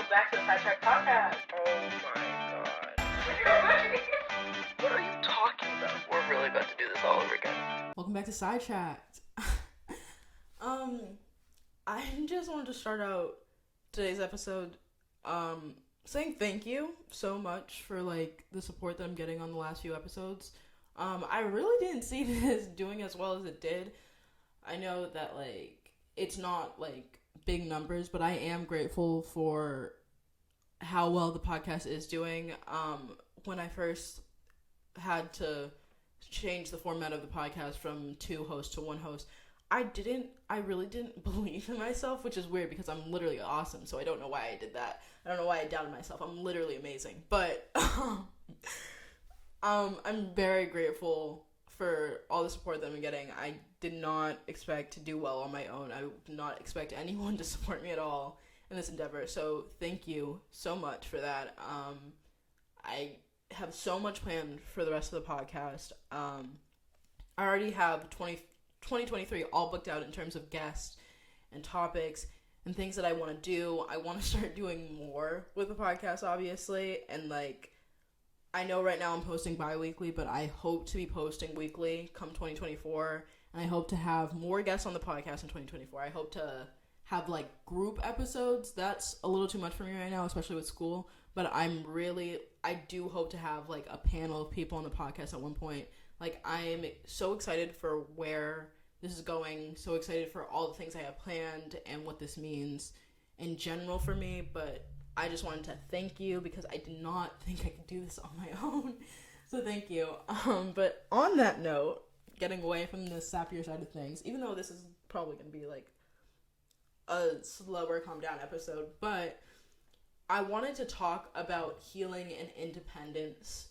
back to the Sidetrack'd podcast. Oh my god. What are you talking about? We're really about to do this all over again. Welcome back to Sidetrack'd. I just wanted to start out today's episode saying thank you so much for the support that I'm getting on the last few episodes. I really didn't see this doing as well as it did. I know that it's not big numbers, but I am grateful for how well the podcast is doing. When I first had to change the format of the podcast from 2 hosts to 1 host, I really didn't believe in myself, which is weird because I'm literally awesome, so I don't know why I did that. I don't know why I doubted myself. I'm literally amazing. But I'm very grateful for all the support that I'm getting. I did not expect to do well on my own. I did not expect anyone to support me at all in this endeavor. So thank you so much for that. I have so much planned for the rest of the podcast. I already have 2023 all booked out in terms of guests and topics and things that I want to do. I want to start doing more with the podcast, obviously, and I know right now I'm posting bi-weekly, but I hope to be posting weekly come 2024, and I hope to have more guests on the podcast in 2024. I hope to have group episodes. That's a little too much for me right now, especially with school, but I do hope to have a panel of people on the podcast at one point. I'm so excited for where this is going, so excited for all the things I have planned and what this means in general for me, but I just wanted to thank you because I did not think I could do this on my own. So thank you. But on that note, getting away from the sappier side of things, even though this is probably going to be a slower, calm down episode, but I wanted to talk about healing and independence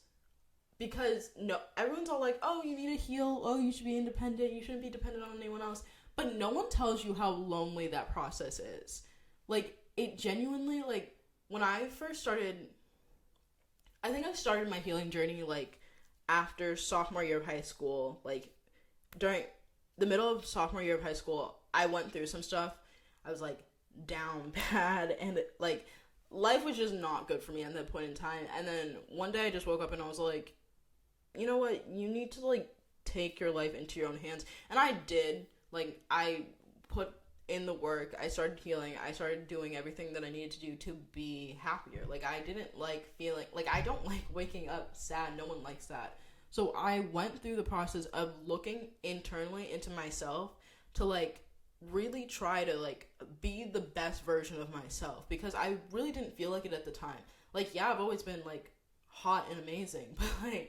because everyone's all oh, you need to heal. Oh, you should be independent. You shouldn't be dependent on anyone else. But no one tells you how lonely that process is. It genuinely, when I first started, I think I started my healing journey, after sophomore year of high school. During the middle of sophomore year of high school, I went through some stuff. I was, down bad, and, life was just not good for me at that point in time. And then one day I just woke up and I was like, you know what? You need to, take your life into your own hands. And I did. I put in the work. I started healing. I started doing everything that I needed to do to be happier. I didn't feeling I don't like waking up sad. No one likes that. So I went through the process of looking internally into myself to really try to be the best version of myself, because I really didn't feel like it at the time. Yeah, I've always been hot and amazing, but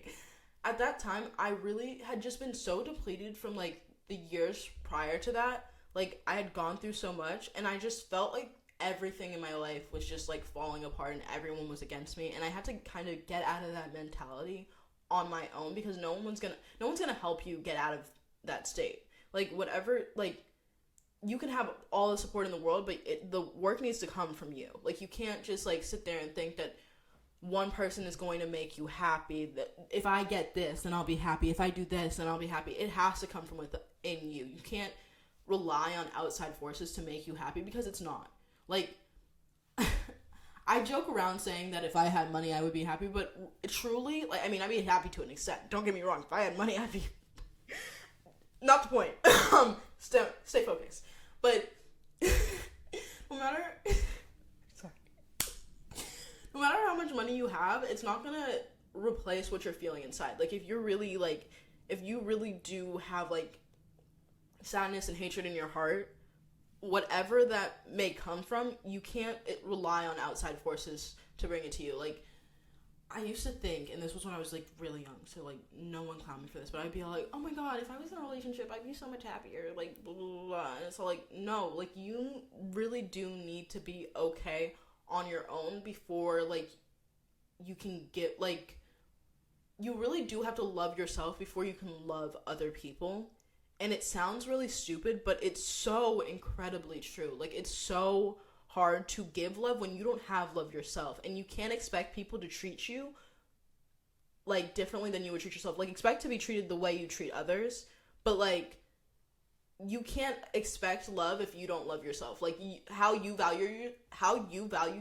at that time I really had just been so depleted from the years prior to that. I had gone through so much, and I just felt everything in my life was just falling apart and everyone was against me, and I had to kind of get out of that mentality on my own, because no one's gonna help you get out of that state. You can have all the support in the world, but the work needs to come from you. You can't just sit there and think that one person is going to make you happy, that if I get this then I'll be happy, if I do this then I'll be happy. It has to come from within you. You can't rely on outside forces to make you happy, because it's not. I joke around saying that if I had money I would be happy, but truly, I'd be happy to an extent. Don't get me wrong. If I had money I'd be not the point. Stay focused. But no matter how much money you have, it's not gonna replace what you're feeling inside. If you're really if you really do have sadness and hatred in your heart, whatever that may come from, you can't rely on outside forces to bring it to you. I used to think, and this was when I was really young, so no one clowned me for this, but I'd be oh my god, if I was in a relationship I'd be so much happier, blah blah blah. And it's no, you really do need to be okay on your own before you can get you really do have to love yourself before you can love other people. And it sounds really stupid, but it's so incredibly true. It's so hard to give love when you don't have love yourself, and you can't expect people to treat you differently than you would treat yourself. Expect to be treated the way you treat others, but you can't expect love if you don't love yourself. Like, how you value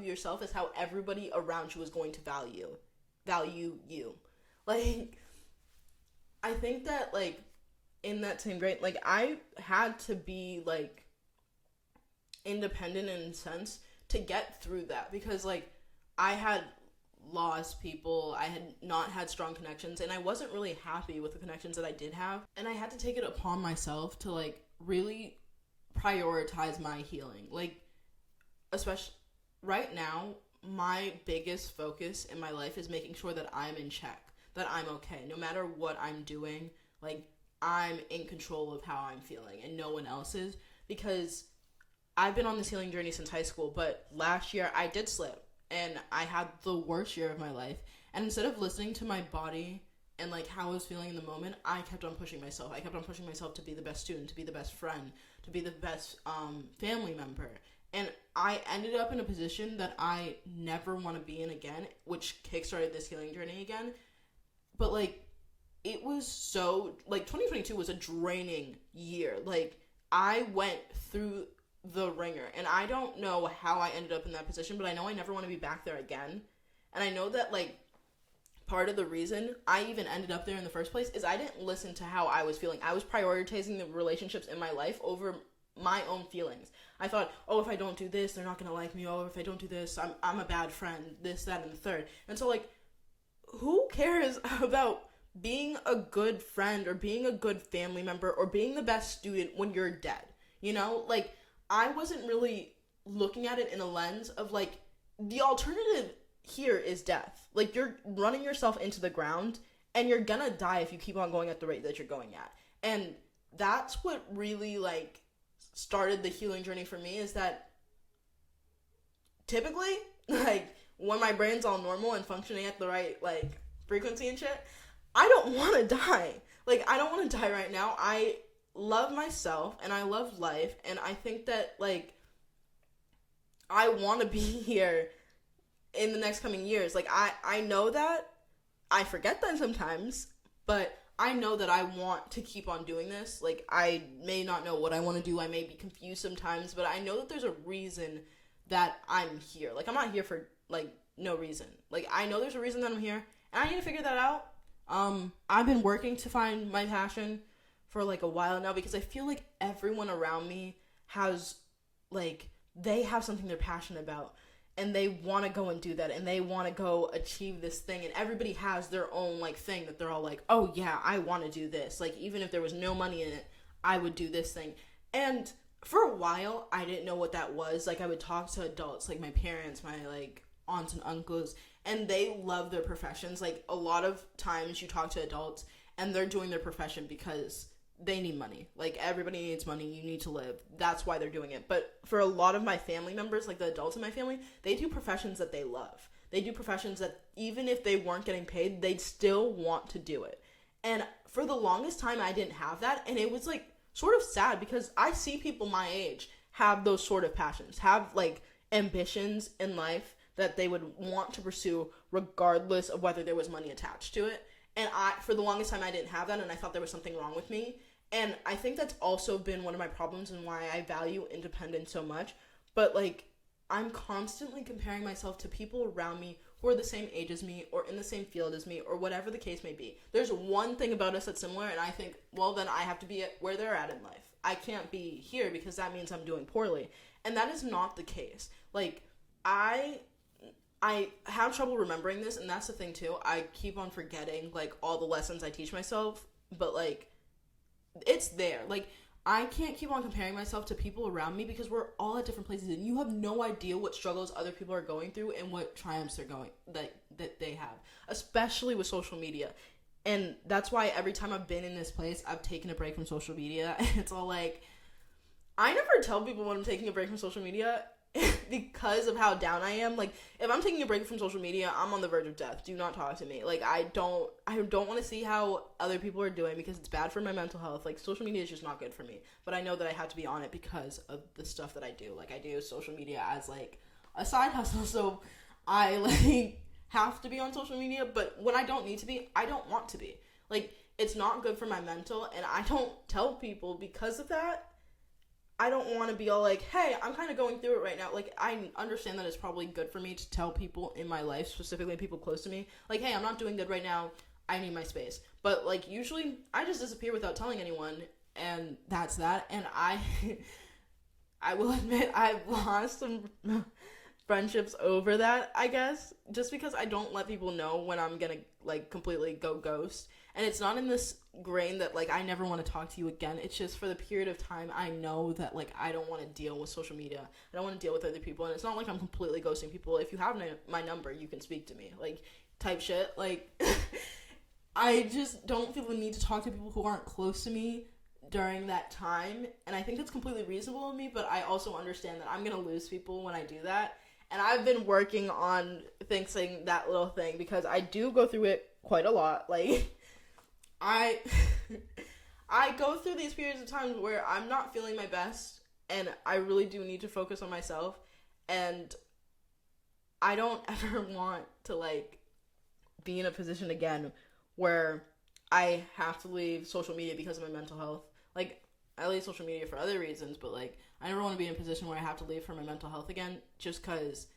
yourself is how everybody around you is going to value you. Like, I think that, like, in that same grade, like, I had to be, like, independent in a sense to get through that, because, like, I had lost people, I had not had strong connections, and I wasn't really happy with the connections that I did have, and I had to take it upon myself to, like, really prioritize my healing. Like, especially right now, my biggest focus in my life is making sure that I'm in check, that I'm okay, no matter what I'm doing. Like, I'm in control of how I'm feeling, and no one else is, because I've been on this healing journey since high school, but last year I did slip, and I had the worst year of my life, and instead of listening to my body and, like, how I was feeling in the moment, I kept on pushing myself. I kept on pushing myself to be the best student, to be the best friend, to be the best family member, and I ended up in a position that I never want to be in again, which kickstarted this healing journey again. But, like, it was so, like, 2022 was a draining year. Like, I went through the ringer, and I don't know how I ended up in that position, but I know I never want to be back there again. And I know that, like, part of the reason I even ended up there in the first place is I didn't listen to how I was feeling. I was prioritizing the relationships in my life over my own feelings. I thought, oh, if I don't do this, they're not gonna like me. Oh, if I don't do this, I'm a bad friend, this, that, and the third. And so, like, who cares about being a good friend or being a good family member or being the best student when you're dead? You know, like, I wasn't really looking at it in a lens of, like, the alternative here is death. Like, you're running yourself into the ground, and you're gonna die if you keep on going at the rate that you're going at. And that's what really, like, started the healing journey for me, is that typically, like, when my brain's all normal and functioning at the right, like, frequency and shit, I don't want to die. Like, I don't want to die right now. I love myself, and I love life, and I think that, like, I want to be here in the next coming years. Like, I know that, I forget that sometimes, but I know that I want to keep on doing this. Like, I may not know what I want to do, I may be confused sometimes, but I know that there's a reason that I'm here. Like, I'm not here for, like, no reason. Like, I know there's a reason that I'm here, and I need to figure that out. I've been working to find my passion for, like, a while now, because I feel like everyone around me has, like, they have something they're passionate about, and they want to go and do that, and they want to go achieve this thing, and everybody has their own, like, thing that they're all like, oh yeah, I want to do this. Like, even if there was no money in it, I would do this thing. And for a while, I didn't know what that was. Like, I would talk to adults, like my parents, my, like, aunts and uncles, and they love their professions. Like, a lot of times you talk to adults, and they're doing their profession because they need money. Like, everybody needs money. You need to live. That's why they're doing it. But for a lot of my family members, like the adults in my family, they do professions that they love. They do professions that even if they weren't getting paid, they'd still want to do it. And for the longest time, I didn't have that. And it was, like, sort of sad, because I see people my age have those sort of passions, have, like, ambitions in life that they would want to pursue regardless of whether there was money attached to it. And for the longest time, I didn't have that, and I thought there was something wrong with me. And I think that's also been one of my problems and why I value independence so much. But, like, I'm constantly comparing myself to people around me who are the same age as me or in the same field as me or whatever the case may be. There's one thing about us that's similar, and I think, well, then I have to be at where they're at in life. I can't be here because that means I'm doing poorly. And that is not the case. Like, I have trouble remembering this, and that's the thing, too. I keep on forgetting, like, all the lessons I teach myself, but, like, it's there. Like, I can't keep on comparing myself to people around me because we're all at different places, and you have no idea what struggles other people are going through and what triumphs they're going, that they have, especially with social media. And that's why every time I've been in this place, I've taken a break from social media, and it's all like, I never tell people when I'm taking a break from social media because of how down I am. Like, if I'm taking a break from social media, I'm on the verge of death. Do not talk to me. Like, I don't want to see how other people are doing because it's bad for my mental health. Like, social media is just not good for me. But I know that I have to be on it because of the stuff that I do. Like, I do social media as, like, a side hustle. So I, like, have to be on social media. But when I don't need to be, I don't want to be. Like, it's not good for my mental. And I don't tell people because of that. I don't want to be all like, hey, I'm kind of going through it right now. Like, I understand that it's probably good for me to tell people in my life, specifically people close to me, like, hey, I'm not doing good right now. I need my space. But, like, usually I just disappear without telling anyone, and that's that. And I will admit I've lost some friendships over that, I guess, just because I don't let people know when I'm gonna, like, completely go ghost. And it's not in this grain that, like, I never want to talk to you again. It's just for the period of time I know that, like, I don't want to deal with social media. I don't want to deal with other people. And it's not like I'm completely ghosting people. If you have my number, you can speak to me. Like, type shit. Like, I just don't feel the need to talk to people who aren't close to me during that time. And I think that's completely reasonable of me, but I also understand that I'm going to lose people when I do that. And I've been working on fixing that little thing because I do go through it quite a lot. Like, I go through these periods of times where I'm not feeling my best, and I really do need to focus on myself, and I don't ever want to, like, be in a position again where I have to leave social media because of my mental health. Like, I leave social media for other reasons, but, like, I never want to be in a position where I have to leave for my mental health again, just because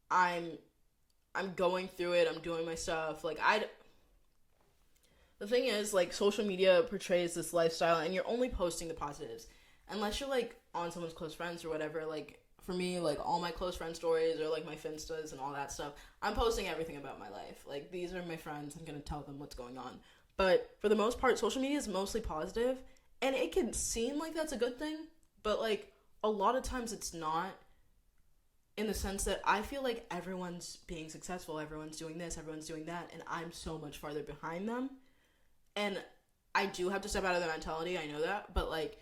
I'm going through it, I'm doing my stuff. Like, the thing is, like, social media portrays this lifestyle, and you're only posting the positives. Unless you're, like, on someone's close friends or whatever. Like, for me, like, all my close friend stories or, like, my Finstas and all that stuff, I'm posting everything about my life. Like, these are my friends. I'm going to tell them what's going on. But for the most part, social media is mostly positive, and it can seem like that's a good thing, but, like, a lot of times it's not, in the sense that I feel like everyone's being successful, everyone's doing this, everyone's doing that, and I'm so much farther behind them. And I do have to step out of the mentality, I know that, but, like,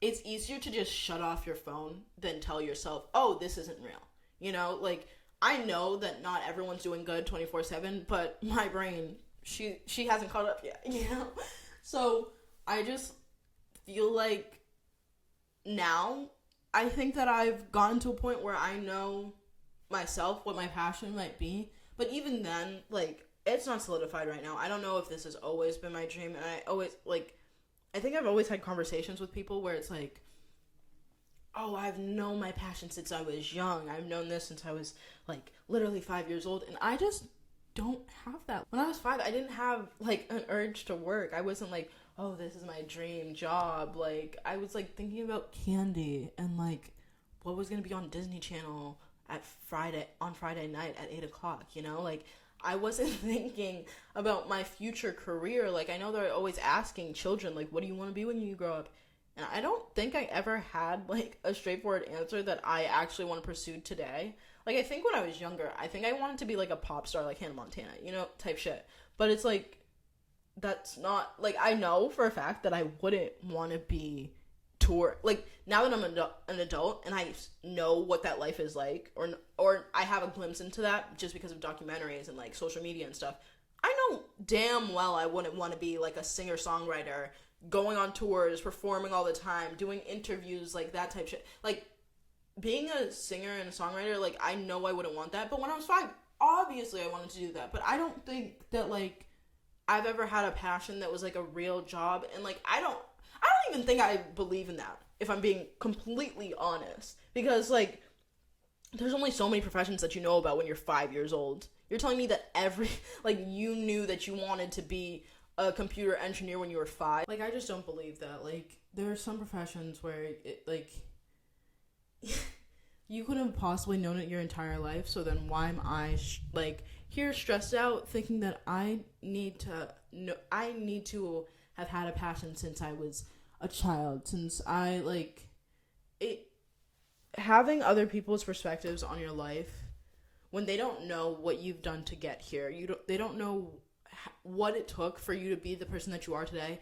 it's easier to just shut off your phone than tell yourself, oh, this isn't real. You know, like, I know that not everyone's doing good 24/7, but my brain, she hasn't caught up yet, you know? So I just feel like now I think that I've gotten to a point where I know myself what my passion might be, but even then, like, it's not solidified right now. I don't know if this has always been my dream, and I think I've always had conversations with people where it's like, oh, I've known my passion since I was young. I've known this since I was, like, literally 5 years old, and I just don't have that. When I was 5, I didn't have, like, an urge to work. I wasn't like, oh, this is my dream job. Like, I was, like, thinking about candy and, like, what was going to be on Disney Channel on Friday night at 8 o'clock, you know? Like, I wasn't thinking about my future career. Like, I know they're always asking children, like, what do you want to be when you grow up? And I don't think I ever had, like, a straightforward answer that I actually want to pursue today. Like, I think when I was younger, I think I wanted to be, like, a pop star, like Hannah Montana, you know, type shit. But it's, like, that's not, like, I know for a fact that I wouldn't want to be tour. Like, now that I'm an adult and I know what that life is like, or I have a glimpse into that just because of documentaries and, like, social media and stuff, I know damn well I wouldn't want to be, like, a singer-songwriter, going on tours, performing all the time, doing interviews, like, that type shit. Like, being a singer and a songwriter, like, I know I wouldn't want that, but when I was 5, obviously I wanted to do that, but I don't think that, like, I've ever had a passion that was, like, a real job, and, like, I don't even think I believe in that, if I'm being completely honest, because, like, there's only so many professions that you know about when you're 5 years old. You're telling me that you knew that you wanted to be a computer engineer when you were 5? Like, I just don't believe that. Like, there are some professions where it, like, you couldn't have possibly known it your entire life, so then why am I, here stressed out thinking that I need to have had a passion since I was a child, since I, like, it, having other people's perspectives on your life, when they don't know what you've done to get here, they don't know what it took for you to be the person that you are today,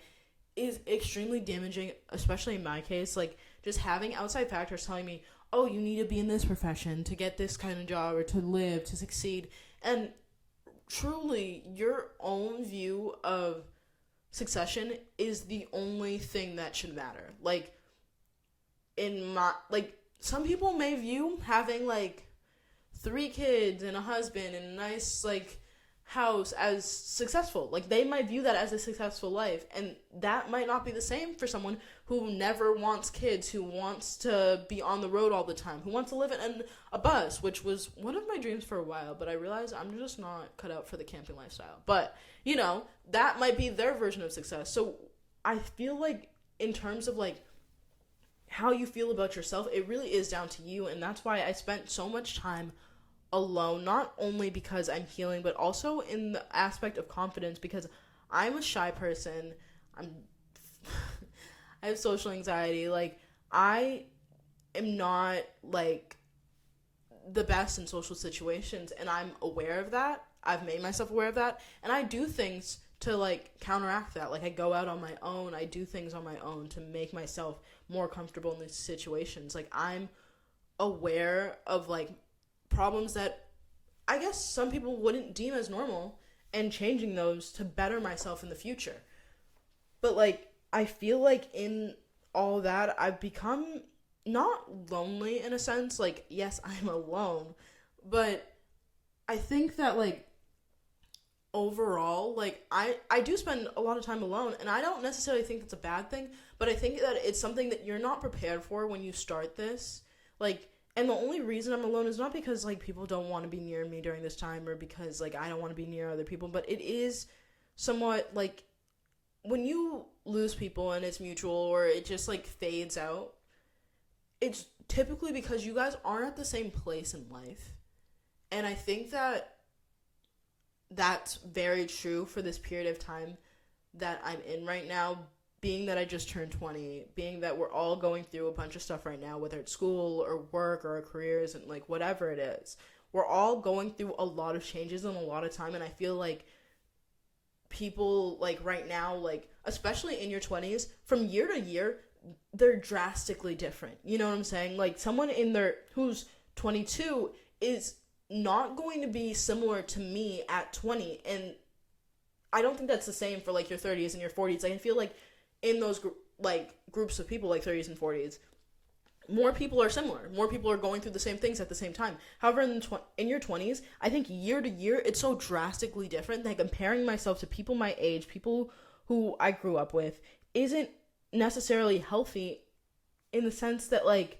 is extremely damaging, especially in my case. Like, just having outside factors telling me, oh, you need to be in this profession to get this kind of job or to live, to succeed, and truly, your own view of succession is the only thing that should matter. Like, some people may view having, like, 3 kids and a husband and a nice, like, house as successful. Like, they might view that as a successful life, and that might not be the same for someone who never wants kids, who wants to be on the road all the time, who wants to live in a bus, which was one of my dreams for a while, but I realized I'm just not cut out for the camping lifestyle. But, you know, that might be their version of success. So I feel like in terms of, like, how you feel about yourself, it really is down to you, and that's why I spent so much time alone, not only because I'm healing, but also in the aspect of confidence, because I'm a shy person. I have social anxiety. Like, I am not, like, the best in social situations, and I'm aware of that. I've made myself aware of that, and I do things to, like, counteract that. Like, I go out on my own. I do things on my own to make myself more comfortable in these situations. Like, I'm aware of, like, problems that I guess some people wouldn't deem as normal, and changing those to better myself in the future. But, like, I feel like in all that, I've become not lonely in a sense. Like, yes, I'm alone, but I think that, like, overall, like, I do spend a lot of time alone, and I don't necessarily think that's a bad thing, but I think that it's something that you're not prepared for when you start this. Like, and the only reason I'm alone is not because, like, people don't want to be near me during this time, or because, like, I don't want to be near other people, but it is somewhat, like, when you lose people and it's mutual, or it just, like, fades out, it's typically because you guys aren't at the same place in life. And I think that that's very true for this period of time that I'm in right now, being that I just turned 20, being that we're all going through a bunch of stuff right now, whether it's school or work or our careers and, like, whatever it is. We're all going through a lot of changes in a lot of time, and I feel like people, like, right now, like, especially in your 20s, from year to year, they're drastically different. You know what I'm saying? Like, someone who's 22 is not going to be similar to me at 20, and I don't think that's the same for, like, your 30s and your 40s. I feel like in those groups of people, like 30s and 40s, more people are similar. More people are going through the same things at the same time. However, in your 20s, I think year to year, it's so drastically different that comparing myself to people my age, people who I grew up with, isn't necessarily healthy, in the sense that, like,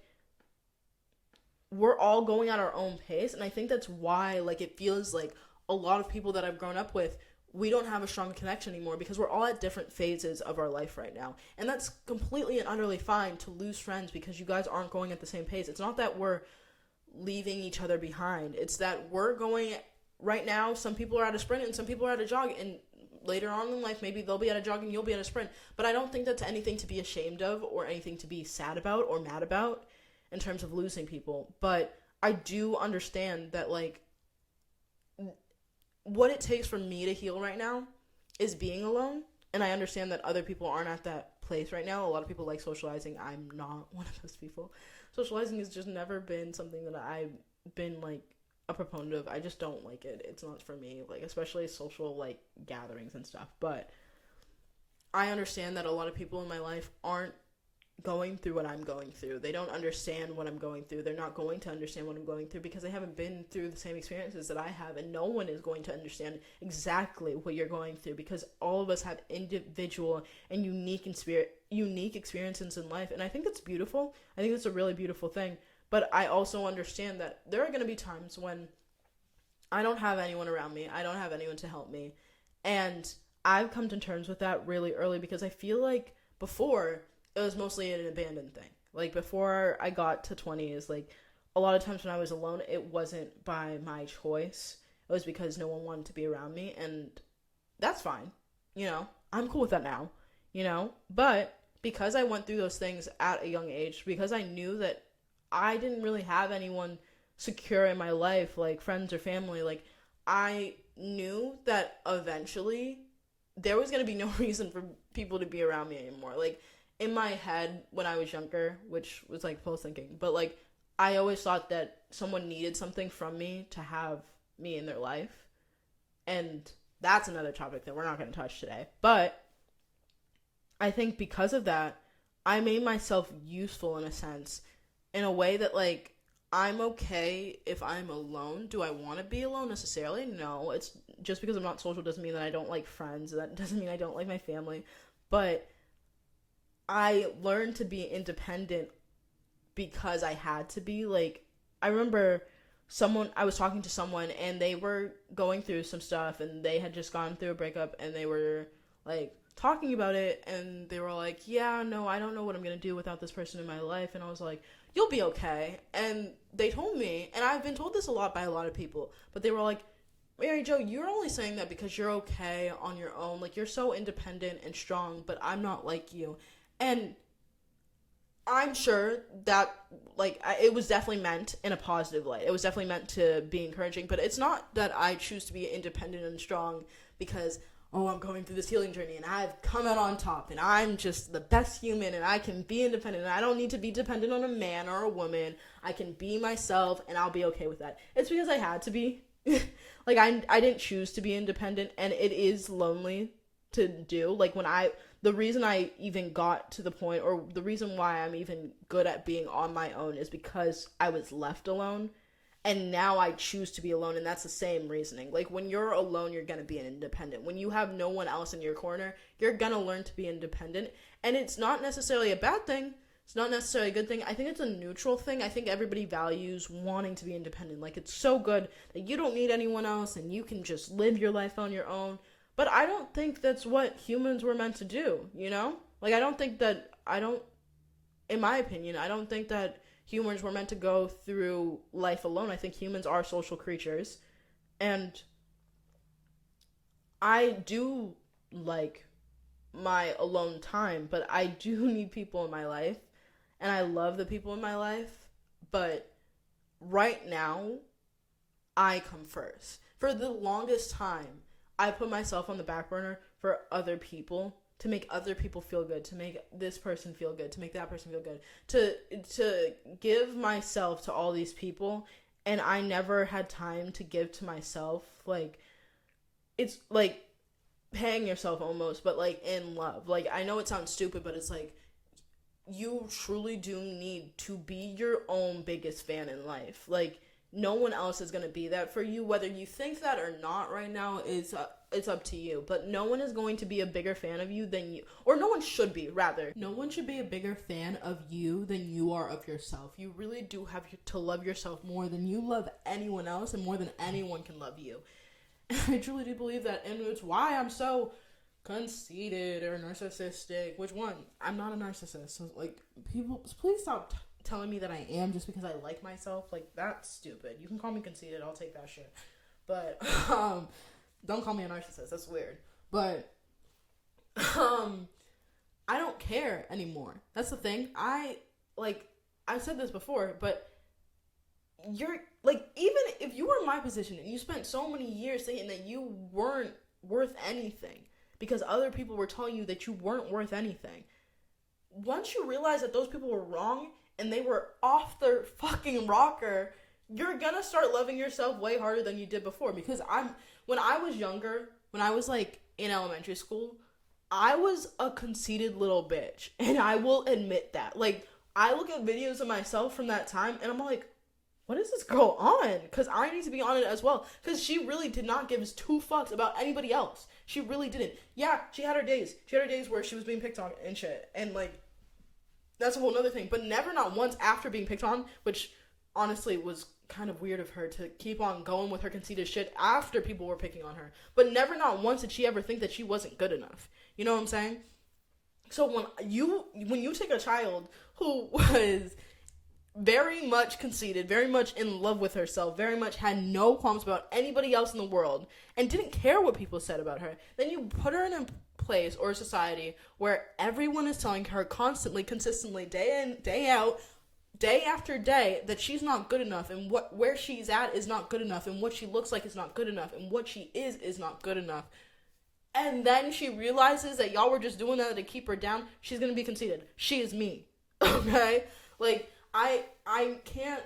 we're all going at our own pace. And I think that's why, like, it feels like a lot of people that I've grown up with, we don't have a strong connection anymore, because we're all at different phases of our life right now. And that's completely and utterly fine to lose friends because you guys aren't going at the same pace. It's not that we're leaving each other behind. It's that we're going right now. Some people are at a sprint and some people are at a jog, and later on in life, maybe they'll be at a jog and you'll be at a sprint. But I don't think that's anything to be ashamed of or anything to be sad about or mad about in terms of losing people. But I do understand that, like, what it takes for me to heal right now is being alone. And I understand that other people aren't at that place right now. A lot of people like socializing. I'm not one of those people. Socializing has just never been something that I've been, like, a proponent of. I just don't like it. It's not for me, like, especially social, like, gatherings and stuff. But I understand that a lot of people in my life aren't going through what I'm going through. They don't understand what I'm going through. They're not going to understand what I'm going through because they haven't been through the same experiences that I have, and no one is going to understand exactly what you're going through, because all of us have individual and unique experiences in life. And I think that's beautiful. I think that's a really beautiful thing. But I also understand that there are going to be times when I don't have anyone around me. I don't have anyone to help me. And I've come to terms with that really early, because I feel like before, it was mostly an abandoned thing. Like, before I got to 20s, like, a lot of times when I was alone, it wasn't by my choice. It was because no one wanted to be around me, and that's fine. You know, I'm cool with that now, you know? But because I went through those things at a young age, because I knew that I didn't really have anyone secure in my life, like friends or family, like, I knew that eventually there was going to be no reason for people to be around me anymore. Like, in my head when I was younger, which was, like, false thinking, but, like, I always thought that someone needed something from me to have me in their life. And that's another topic that we're not going to touch today. But I think because of that, I made myself useful in a sense, in a way that, like, I'm okay if I'm alone. Do I want to be alone necessarily? No. It's just because I'm not social doesn't mean that I don't like friends. That doesn't mean I don't like my family. But I learned to be independent because I had to be. Like, I remember I was talking to someone and they were going through some stuff and they had just gone through a breakup and they were like talking about it and they were like, yeah, no, I don't know what I'm going to do without this person in my life. And I was like, you'll be okay. And they told me, and I've been told this a lot by a lot of people, but they were like, Mary Jo, you're only saying that because you're okay on your own. Like, you're so independent and strong, but I'm not like you. And I'm sure that, like, it was definitely meant in a positive light. It was definitely meant to be encouraging, but it's not that I choose to be independent and strong because, oh, I'm going through this healing journey and I've come out on top and I'm just the best human and I can be independent and I don't need to be dependent on a man or a woman. I can be myself and I'll be okay with that. It's because I had to be. Like, I didn't choose to be independent, and it is lonely to do. Like, the reason I even got to the point, or the reason why I'm even good at being on my own is because I was left alone, and now I choose to be alone, and that's the same reasoning. Like, when you're alone, you're gonna be an independent. When you have no one else in your corner, you're gonna learn to be independent, and it's not necessarily a bad thing. It's not necessarily a good thing. I think it's a neutral thing. I think everybody values wanting to be independent. Like, it's so good that you don't need anyone else and you can just live your life on your own. But I don't think that's what humans were meant to do, you know? Like, in my opinion, I don't think that humans were meant to go through life alone. I think humans are social creatures. And I do like my alone time, but I do need people in my life. And I love the people in my life, but right now, I come first. For the longest time, I put myself on the back burner for other people, to make other people feel good, to make this person feel good, to make that person feel good, to give myself to all these people, and I never had time to give to myself. Like, it's like paying yourself almost, but like in love. Like, I know it sounds stupid, but it's like, you truly do need to be your own biggest fan in life. Like, no one else is going to be that for you. Whether you think that or not right now, it's up to you. But no one is going to be a bigger fan of you than you. Or no one should be, rather. No one should be a bigger fan of you than you are of yourself. You really do have to love yourself more than you love anyone else and more than anyone can love you. And I truly do believe that, and it's why I'm so conceited or narcissistic. Which one? I'm not a narcissist. So, like, people, please stop telling me that I am just because I like myself. Like, that's stupid. You can call me conceited. I'll take that shit. But don't call me a narcissist. That's weird. But I don't care anymore. That's the thing. I've said this before, but you're like, even if you were in my position and you spent so many years saying that you weren't worth anything, because other people were telling you that you weren't worth anything. Once you realize that those people were wrong and they were off their fucking rocker, you're gonna start loving yourself way harder than you did before. Because when I was younger, when I was like in elementary school, I was a conceited little bitch. And I will admit that. Like, I look at videos of myself from that time and I'm like, what is this girl on? Because I need to be on it as well. Because she really did not give two fucks about anybody else. She really didn't. Yeah, she had her days. She had her days where she was being picked on and shit. And, like, that's a whole nother thing. But never, not once after being picked on, which honestly was kind of weird of her to keep on going with her conceited shit after people were picking on her. But never, not once did she ever think that she wasn't good enough. You know what I'm saying? So when you take a child who was very much conceited, very much in love with herself, very much had no qualms about anybody else in the world, and didn't care what people said about her, then you put her in a place or a society where everyone is telling her constantly, consistently, day in, day out, day after day, that she's not good enough, and where she's at is not good enough, and what she looks like is not good enough, and what she is not good enough. And then she realizes that y'all were just doing that to keep her down. She's gonna be conceited. She is me. Okay? Like, I can't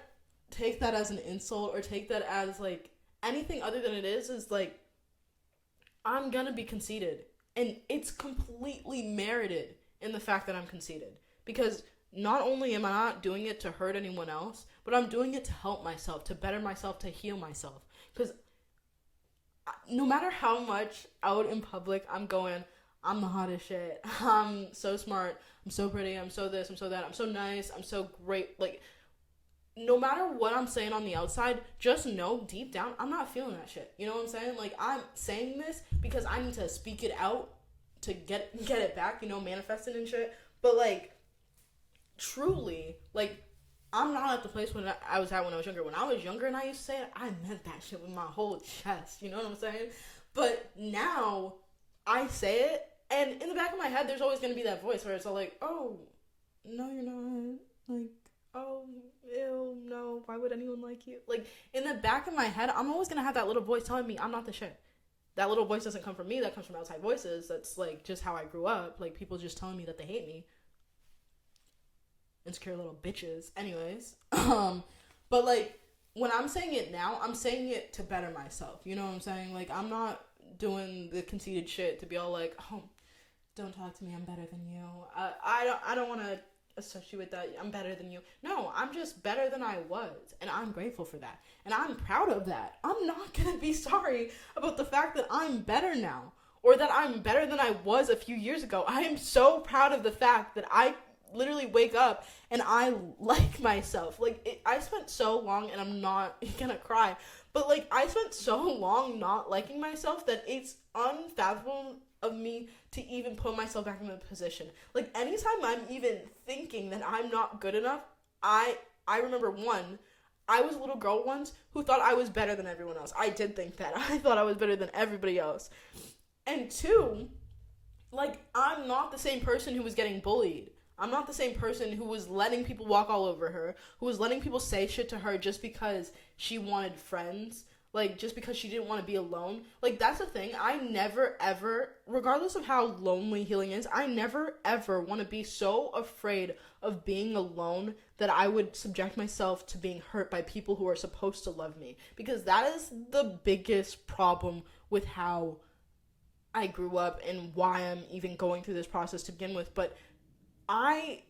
take that as an insult or take that as, like, anything other than it is like, I'm gonna be conceited. And it's completely merited in the fact that I'm conceited. Because not only am I not doing it to hurt anyone else, but I'm doing it to help myself, to better myself, to heal myself. Because no matter how much out in public I'm going, I'm the hottest shit, I'm so smart, I'm so pretty, I'm so this, I'm so that, I'm so nice, I'm so great, like, no matter what I'm saying on the outside, just know deep down I'm not feeling that shit. You know what I'm saying? Like, I'm saying this because I need to speak it out to get it back, you know, manifesting and shit. But like, truly, like, I'm not at the place when I was at when I was younger. When I was younger and I used to say it, I meant that shit with my whole chest. You know what I'm saying? But now I say it, and in the back of my head, there's always gonna be that voice where it's all like, "Oh, no, you're not." Like, "Oh, ew, no, why would anyone like you?" Like, in the back of my head, I'm always gonna have that little voice telling me I'm not the shit. That little voice doesn't come from me, that comes from outside voices. That's like just how I grew up. Like, people just telling me that they hate me. Insecure little bitches. Anyways. But like, when I'm saying it now, I'm saying it to better myself. You know what I'm saying? Like, I'm not doing the conceited shit to be all like, "Oh, don't talk to me, I'm better than you. I don't want to associate with that. I'm better than you." No, I'm just better than I was, and I'm grateful for that, and I'm proud of that. I'm not gonna be sorry about the fact that I'm better now, or that I'm better than I was a few years ago. I am so proud of the fact that I literally wake up and I like myself. Like, I spent so long, and I'm not gonna cry, but like, I spent so long not liking myself that it's unfathomable of me to even put myself back in the position. Like, anytime I'm even thinking that I'm not good enough, I remember, one, I was a little girl once who thought I was better than everyone else. I did think that. I thought I was better than everybody else. And two, like, I'm not the same person who was getting bullied. I'm not the same person who was letting people walk all over her, who was letting people say shit to her just because she wanted friends. Like, just because she didn't want to be alone. Like, that's the thing. I never, ever, regardless of how lonely healing is, I never, ever want to be so afraid of being alone that I would subject myself to being hurt by people who are supposed to love me. Because that is the biggest problem with how I grew up and why I'm even going through this process to begin with. But I,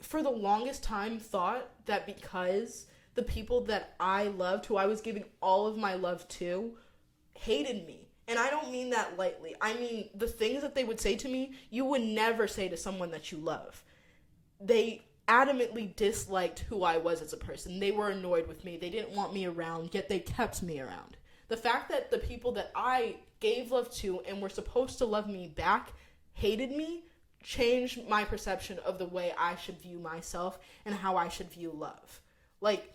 for the longest time, thought that because the people that I loved, who I was giving all of my love to, hated me. And I don't mean that lightly. I mean, the things that they would say to me, you would never say to someone that you love. They adamantly disliked who I was as a person. They were annoyed with me. They didn't want me around, yet they kept me around. The fact that the people that I gave love to and were supposed to love me back hated me changed my perception of the way I should view myself and how I should view love. Like,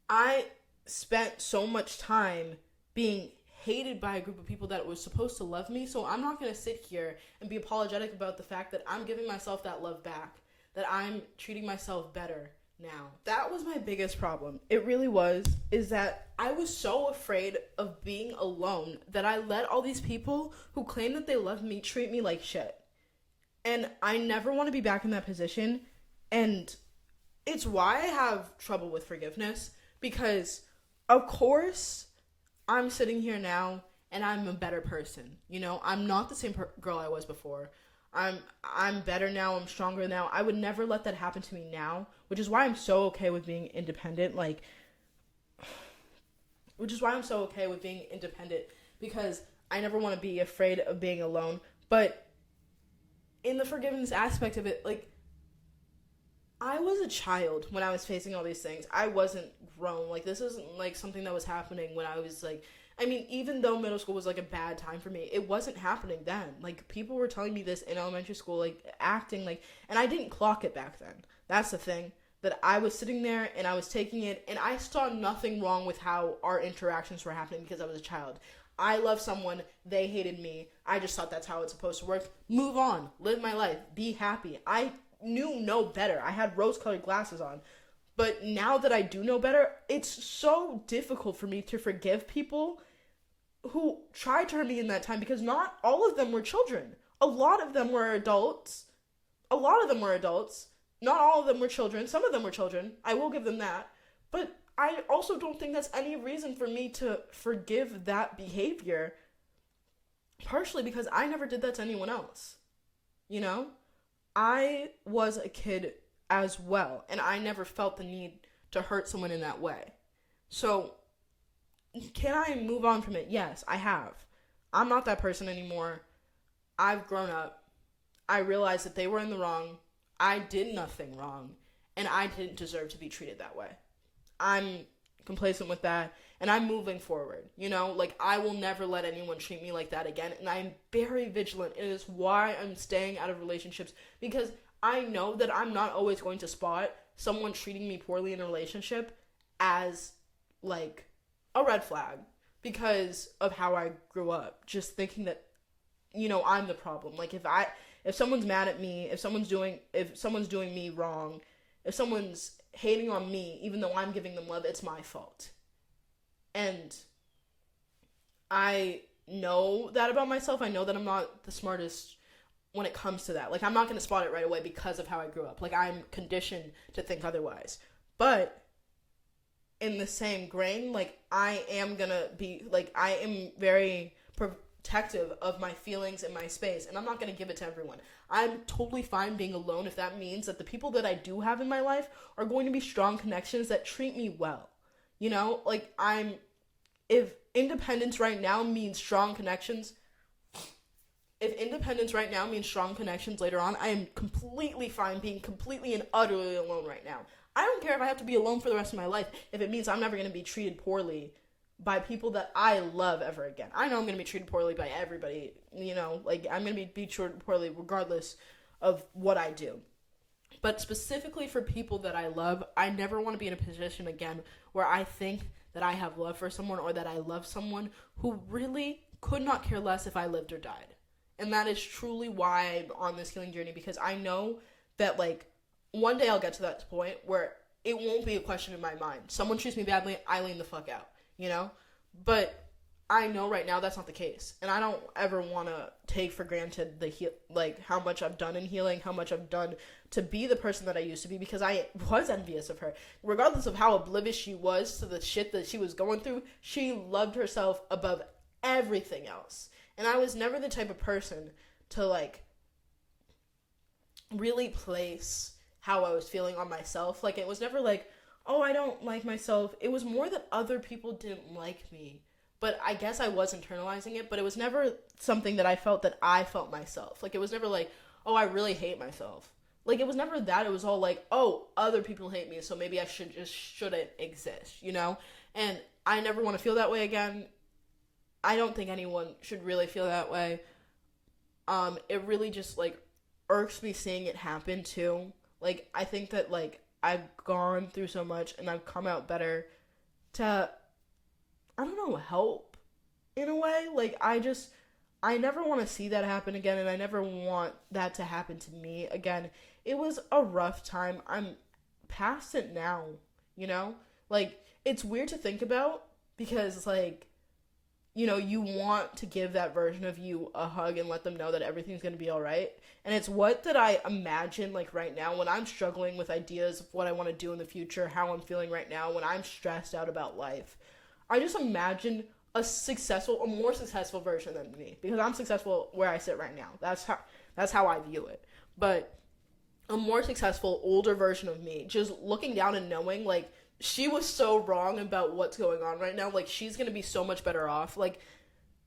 I spent so much time being hated by a group of people that was supposed to love me, so I'm not going to sit here and be apologetic about the fact that I'm giving myself that love back, that I'm treating myself better now. That was my biggest problem. It really was, is that I was so afraid of being alone that I let all these people who claim that they love me treat me like shit. And I never want to be back in that position, and it's why I have trouble with forgiveness. Because, of course, I'm sitting here now, and I'm a better person. You know, I'm not the same girl I was before. I'm better now. I'm stronger now. I would never let that happen to me now, which is why I'm so okay with being independent. Because I never want to be afraid of being alone. But in the forgiveness aspect of it, like, I was a child when I was facing all these things. I wasn't grown. Like, this isn't, like, something that was happening when I was, like, I mean, even though middle school was, like, a bad time for me, it wasn't happening then. Like, people were telling me this in elementary school, like, acting, like, and I didn't clock it back then. That's the thing. That I was sitting there, and I was taking it, and I saw nothing wrong with how our interactions were happening because I was a child. I love someone, they hated me, I just thought that's how it's supposed to work. Move on. Live my life. Be happy. I knew no better. I had rose-colored glasses on. But now that I do know better, it's so difficult for me to forgive people who tried to hurt me in that time, because not all of them were children. A lot of them were adults. Not all of them were children. Some of them were children. I will give them that. But I also don't think that's any reason for me to forgive that behavior. Partially because I never did that to anyone else. You know? I was a kid as well, and I never felt the need to hurt someone in that way. So, can I move on from it? Yes, I have. I'm not that person anymore. I've grown up. I realized that they were in the wrong. I did nothing wrong, and I didn't deserve to be treated that way. I'm complacent with that, and I'm moving forward. Like, I will never let anyone treat me like that again, and I'm very vigilant. It is why I'm staying out of relationships, because I know that I'm not always going to spot someone treating me poorly in a relationship as, like, a red flag because of how I grew up, just thinking that, I'm the problem. Like, if someone's mad at me, if someone's doing me wrong, if someone's hating on me, even though I'm giving them love, it's my fault. And I know that about myself. I know that I'm not the smartest when it comes to that. Like, I'm not going to spot it right away because of how I grew up. Like, I'm conditioned to think otherwise. But in the same grain, like, I am very protective of my feelings and my space, and I'm not going to give it to everyone. I'm totally fine being alone if that means that the people that I do have in my life are going to be strong connections that treat me well. Like, if independence right now means strong connections later on, I am completely fine being completely and utterly alone right now. I don't care if I have to be alone for the rest of my life if it means I'm never going to be treated poorly by people that I love ever again. I know I'm going to be treated poorly by everybody, like, I'm going to be treated poorly regardless of what I do. But specifically for people that I love, I never want to be in a position again where I think that I have love for someone or that I love someone who really could not care less if I lived or died. And that is truly why I'm on this healing journey, because I know that, like, one day I'll get to that point where it won't be a question in my mind. Someone treats me badly, I lean the fuck out, But I know right now that's not the case. And I don't ever want to take for granted how much I've done in healing, how much I've done to be the person that I used to be, because I was envious of her. Regardless of how oblivious she was to the shit that she was going through, she loved herself above everything else. And I was never the type of person to, like, really place how I was feeling on myself. Like, it was never like, oh, I don't like myself. It was more that other people didn't like me. But I guess I was internalizing it, but it was never something that I felt myself. Like, it was never like, oh, I really hate myself. Like, it was never that. It was all like, oh, other people hate me, so maybe I shouldn't exist, And I never want to feel that way again. I don't think anyone should really feel that way. It really just, like, irks me seeing it happen, too. Like, I think that, like, I've gone through so much and I've come out better to, I don't know, help in a way. Like, I never want to see that happen again, and I never want that to happen to me again. It was a rough time. I'm past it now, Like, it's weird to think about because, like, you want to give that version of you a hug and let them know that everything's going to be all right. And it's what that I imagine, like, right now when I'm struggling with ideas of what I want to do in the future, how I'm feeling right now, when I'm stressed out about life. I just imagine a more successful version of me, because I'm successful where I sit right now. That's how I view it. But a more successful, older version of me, just looking down and knowing, like, she was so wrong about what's going on right now. Like, she's going to be so much better off. Like,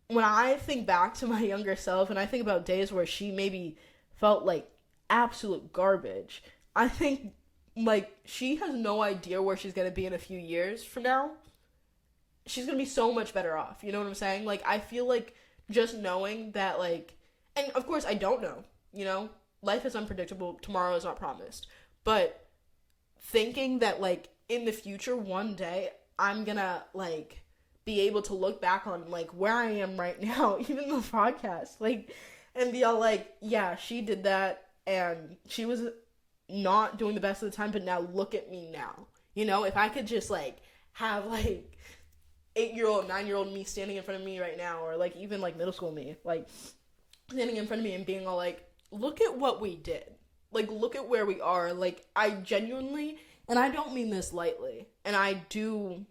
when I think back to my younger self and I think about days where she maybe felt like absolute garbage, I think, like, she has no idea where she's going to be in a few years from now. She's going to be so much better off. You know what I'm saying? Like, I feel like just knowing that, like, and of course I don't know, life is unpredictable. Tomorrow is not promised. But thinking that, like, in the future, one day, I'm gonna, like, be able to look back on, like, where I am right now, even the podcast, like, and be all like, yeah, she did that, and she was not doing the best of the time, but now look at me now. If I could just, like, have, like, 8-year-old, 9-year-old me standing in front of me right now, or, like, even, like, middle school me, like, standing in front of me and being all like, look at what we did. Like, look at where we are. Like, I genuinely, and I don't mean this lightly, and I do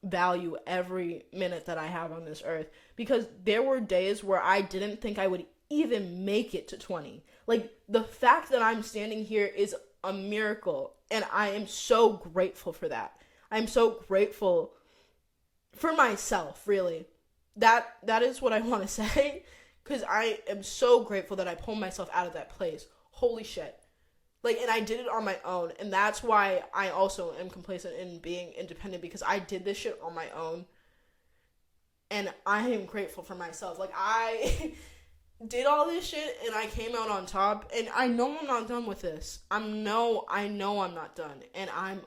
value every minute that I have on this earth, because there were days where I didn't think I would even make it to 20. Like, the fact that I'm standing here is a miracle, and I am so grateful for that. I'm so grateful for myself, really. That is what I want to say, because I am so grateful that I pulled myself out of that place. Holy shit. Like, and I did it on my own, and that's why I also am complacent in being independent, because I did this shit on my own, and I am grateful for myself. Like, I did all this shit, and I came out on top, and I know I'm not done with this. I know I'm not done, and I'm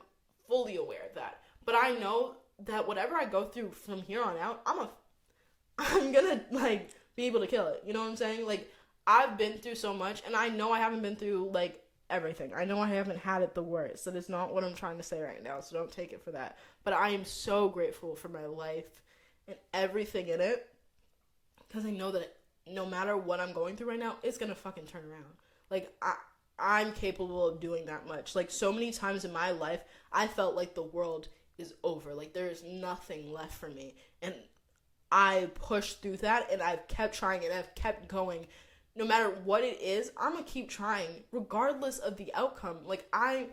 fully aware of that. But I know that whatever I go through from here on out, I'm gonna, like, be able to kill it. You know what I'm saying? Like, I've been through so much, and I know I haven't been through, like, everything. I know I haven't had it the worst. That is not what I'm trying to say right now, so don't take it for that. But I am so grateful for my life and everything in it, because I know that no matter what I'm going through right now, it's gonna fucking turn around. Like, I'm capable of doing that much. Like, so many times in my life, I felt like the world is over. Like, there is nothing left for me. And I pushed through that, and I've kept trying, and I've kept going. No matter what it is, I'm gonna keep trying, regardless of the outcome. Like, I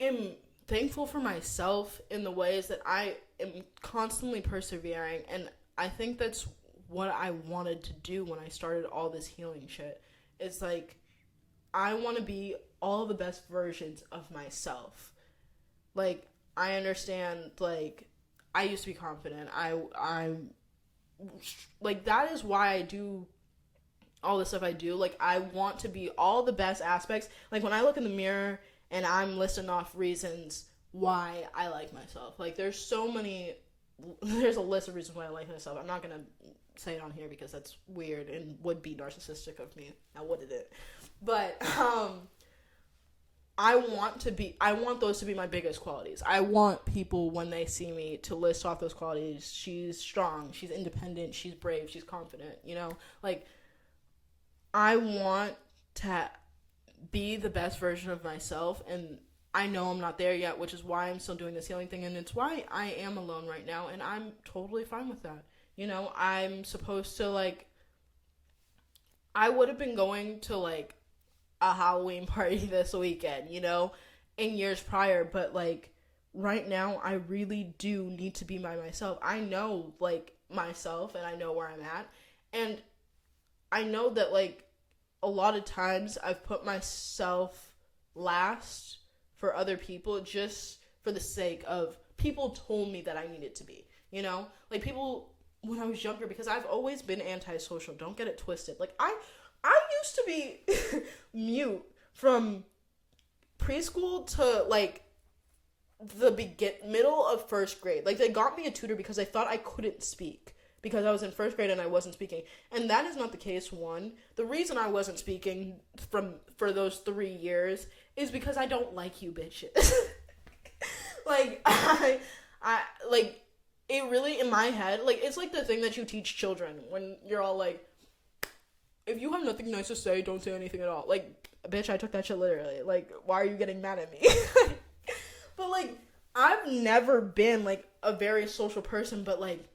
am thankful for myself in the ways that I am constantly persevering, and I think that's what I wanted to do when I started all this healing shit. It's like, I want to be all the best versions of myself. Like, I understand, like, I used to be confident. I'm like, that is why I do all the stuff I do. Like, I want to be all the best aspects. Like, when I look in the mirror and I'm listing off reasons why I like myself, like, there's a list of reasons why I like myself. I'm not gonna say it on here because that's weird and would be narcissistic of me. I wouldn't it. But I want those to be my biggest qualities. I want people, when they see me, to list off those qualities. She's strong, she's independent, she's brave, she's confident, you know? Like, I want to be the best version of myself, and I know I'm not there yet, which is why I'm still doing this healing thing, and it's why I am alone right now, and I'm totally fine with that. You know, I'm supposed to, like, I would have been going to, like, a Halloween party this weekend, you know, in years prior, but, like, right now, I really do need to be by myself. I know, like, myself, and I know where I'm at, and I know that, like, a lot of times I've put myself last for other people just for the sake of people told me that I needed to be, you know? Like, people, when I was younger, because I've always been antisocial, don't get it twisted. Like, I used to be mute from preschool to, like, the middle of first grade. Like, they got me a tutor because they thought I couldn't speak, because I was in first grade and I wasn't speaking. And that is not the case, one. The reason I wasn't speaking for those 3 years is because I don't like you bitches. Like, I like, it really, in my head, like, it's like the thing that you teach children when you're all like, if you have nothing nice to say, don't say anything at all. Like, bitch, I took that shit literally. Like, why are you getting mad at me? But, like, I've never been, like, a very social person, but, like,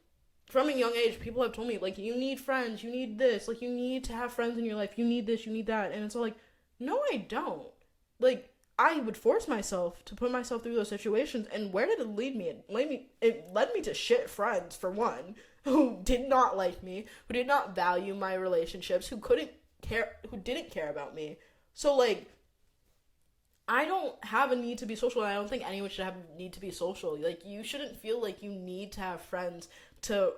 from a young age, people have told me, like, you need friends, you need this, like, you need to have friends in your life, you need this, you need that, and it's all like, no, I don't. Like, I would force myself to put myself through those situations, and where did it lead me? It led me to shit friends, for one, who did not like me, who did not value my relationships, who didn't care about me. So, like, I don't have a need to be social, and I don't think anyone should have a need to be social. Like, you shouldn't feel like you need to have friends to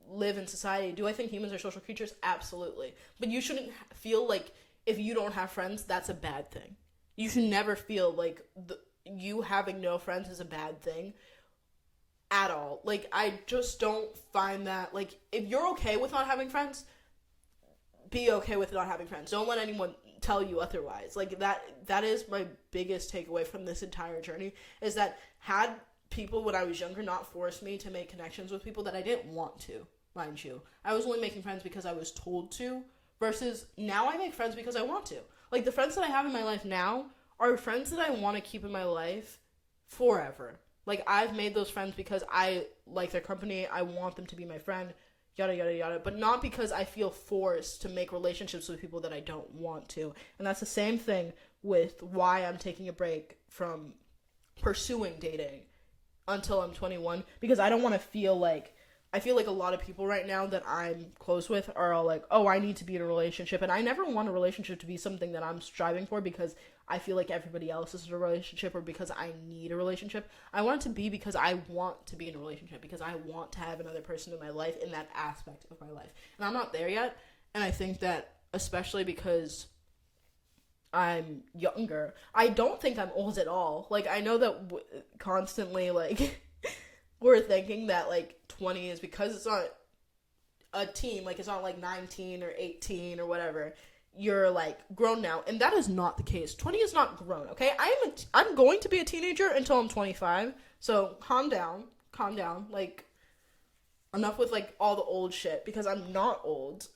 live in society. Do I think humans are social creatures? Absolutely. But you shouldn't feel like if you don't have friends, that's a bad thing. You should never feel like you having no friends is a bad thing at all. Like, I just don't find that, like, if you're okay with not having friends, be okay with not having friends. Don't let anyone tell you otherwise. Like, that is my biggest takeaway from this entire journey, is that had people when I was younger not forced me to make connections with people that I didn't want to, mind you. I was only making friends because I was told to, versus now I make friends because I want to. Like, the friends that I have in my life now are friends that I want to keep in my life forever. Like, I've made those friends because I like their company. I want them to be my friend. yada, yada, yada. But not because I feel forced to make relationships with people that I don't want to. And that's the same thing with why I'm taking a break from pursuing dating until I'm 21, because I don't want to feel like, I feel like a lot of people right now that I'm close with are all like, oh, I need to be in a relationship. And I never want a relationship to be something that I'm striving for because I feel like everybody else is in a relationship or because I need a relationship. I want it to be because I want to be in a relationship, because I want to have another person in my life in that aspect of my life. And I'm not there yet. And I think that especially because I'm younger, I don't think I'm old at all. Like, I know that constantly, like, we're thinking that, like, 20 is because it's not a teen, like, it's not, like, 19 or 18 or whatever. You're, like, grown now, and that is not the case. 20 is not grown, okay? I'm going to be a teenager until I'm 25, so calm down, like, enough with, like, all the old shit, because I'm not old.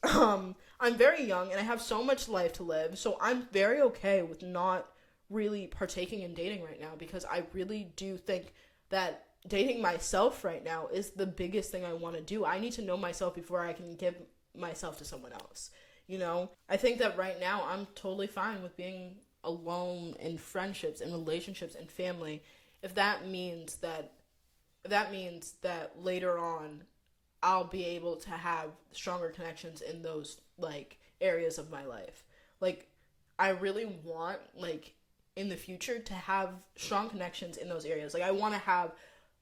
I'm very young, and I have so much life to live, so I'm very okay with not really partaking in dating right now, because I really do think that dating myself right now is the biggest thing I want to do. I need to know myself before I can give myself to someone else, you know? I think that right now I'm totally fine with being alone in friendships and relationships and family, if that means that later on I'll be able to have stronger connections in those, like, areas of my life. Like, I really want, like, in the future to have strong connections in those areas. Like, I want to have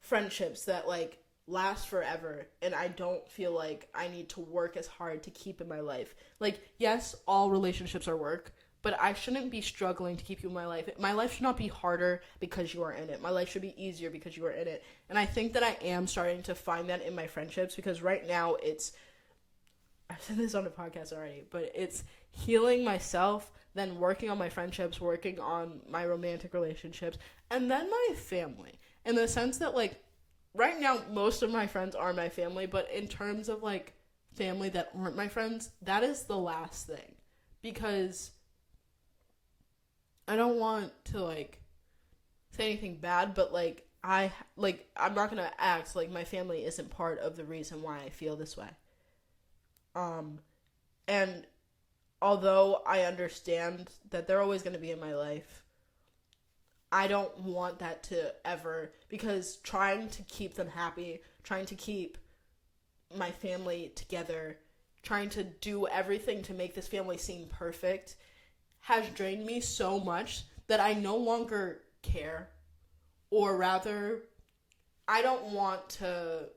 friendships that, like, last forever, and I don't feel like I need to work as hard to keep in my life. Like, yes, all relationships are work, but I shouldn't be struggling to keep you in my life. My life should not be harder because you are in it. My life should be easier because you are in it. And I think that I am starting to find that in my friendships, because right now I've said this on the podcast already, but it's healing myself, then working on my friendships, working on my romantic relationships, and then my family. In the sense that, like, right now, most of my friends are my family, but in terms of, like, family that aren't my friends, that is the last thing. Because I don't want to, like, say anything bad, but, like, I'm not gonna act like my family isn't part of the reason why I feel this way. And although I understand that they're always gonna be in my life, I don't want that to ever, because trying to keep them happy, trying to keep my family together, trying to do everything to make this family seem perfect has drained me so much that I no longer care. Or rather, I don't want to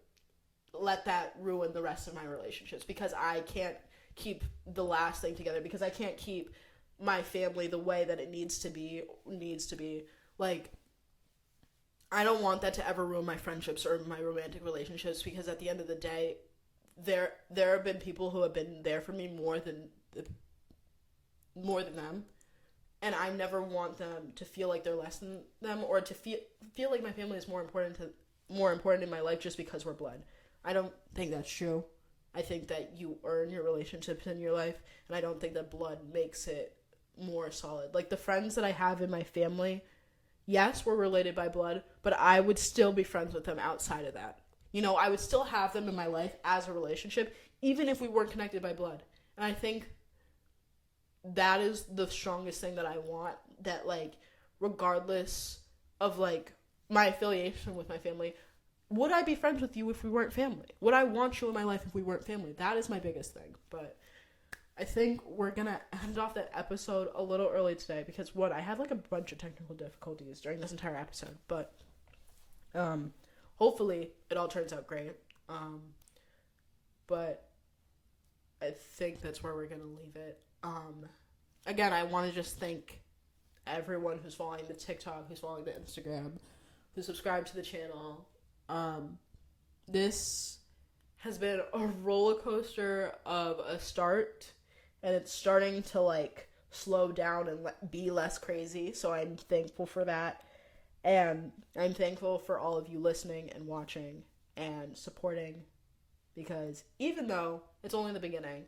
let that ruin the rest of my relationships, because I can't keep the last thing together, because I can't keep my family the way that it needs to be. Like, I don't want that to ever ruin my friendships or my romantic relationships, because at the end of the day, there have been people who have been there for me more than them, and I never want them to feel like they're less than them, or to feel like my family is more important in my life just because we're blood. I don't think that's true. I think that you earn your relationships in your life, and I don't think that blood makes it more solid. Like, the friends that I have in my family, yes, we're related by blood, but I would still be friends with them outside of that. You know, I would still have them in my life as a relationship, even if we weren't connected by blood. And I think that is the strongest thing that I want, that, like, regardless of, like, my affiliation with my family, would I be friends with you if we weren't family? Would I want you in my life if we weren't family? That is my biggest thing. But I think we're gonna end off that episode a little early today, because I had, like, a bunch of technical difficulties during this entire episode, but hopefully it all turns out great. But I think that's where we're gonna leave it. Again, I want to just thank everyone who's following the TikTok, who's following the Instagram, who subscribed to the channel. This has been a roller coaster of a start, and it's starting to, like, slow down and be less crazy, so I'm thankful for that. And I'm thankful for all of you listening and watching and supporting, because even though it's only the beginning,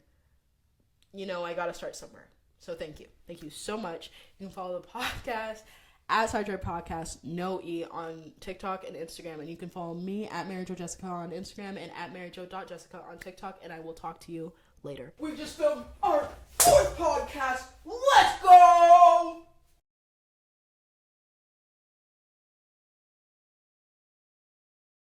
you know, I gotta start somewhere. So thank you. Thank you so much. You can follow the podcast at Sidetrack'd Podcast, no E, on TikTok and Instagram. And you can follow me at MaryJoJessica on Instagram and at MaryJo.Jessica on TikTok. And I will talk to you later. We've just filmed our 4th podcast. Let's go!